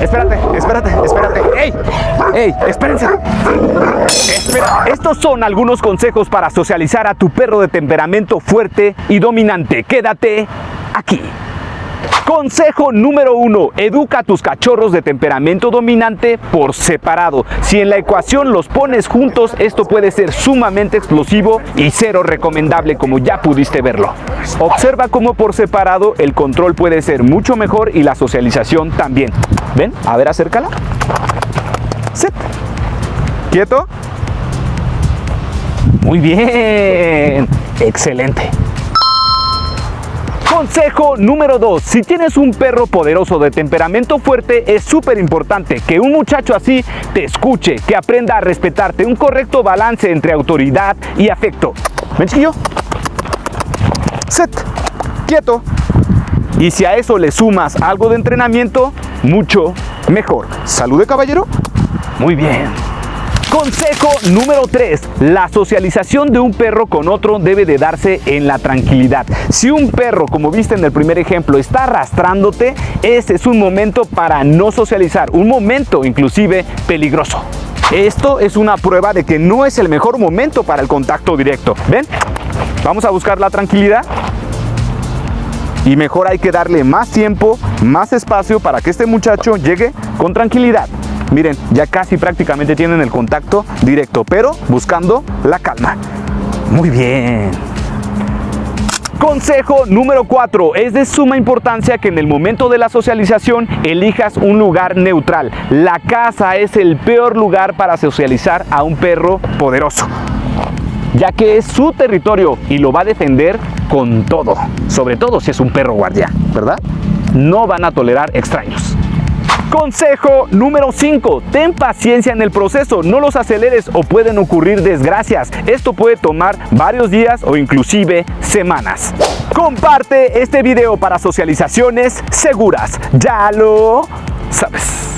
Espérate. ¡Ey! Espérense. Espera. Estos son algunos consejos para socializar a tu perro de temperamento fuerte y dominante. Quédate aquí. Consejo número 1. Educa a tus cachorros de temperamento dominante por separado. Si en la ecuación los pones juntos, esto puede ser sumamente explosivo y cero recomendable, como ya pudiste verlo. Observa cómo por separado el control puede ser mucho mejor y la socialización también. ¿Ven? A ver, acércala. Sit. ¿Quieto? Muy bien. Excelente. Consejo número 2. Si tienes un perro poderoso de temperamento fuerte, es súper importante que un muchacho así te escuche, que aprenda a respetarte, un correcto balance entre autoridad y afecto. Ven, chiquillo. Set. Quieto. Y si a eso le sumas algo de entrenamiento, mucho mejor. ¿Salude, caballero? Muy bien. Consejo número 3. La socialización de un perro con otro debe de darse en la tranquilidad. Si un perro, como viste en el primer ejemplo, está arrastrándote, ese es un momento para no socializar, un momento inclusive peligroso. Esto es una prueba de que no es el mejor momento para el contacto directo. ¿Ven? Vamos a buscar la tranquilidad. Y mejor hay que darle más tiempo, más espacio para que este muchacho llegue con tranquilidad. Miren, ya casi prácticamente tienen el contacto directo, pero buscando la calma. Muy bien. Consejo número 4. Es de suma importancia que en el momento de la socialización elijas un lugar neutral. La casa es el peor lugar para socializar a un perro poderoso, ya que es su territorio y lo va a defender con todo. Sobre todo si es un perro guardián, ¿verdad? No van a tolerar extraños. Consejo número 5. Ten paciencia en el proceso, no los aceleres o pueden ocurrir desgracias. Esto puede tomar varios días o inclusive semanas. Comparte este video para socializaciones seguras. Ya lo sabes.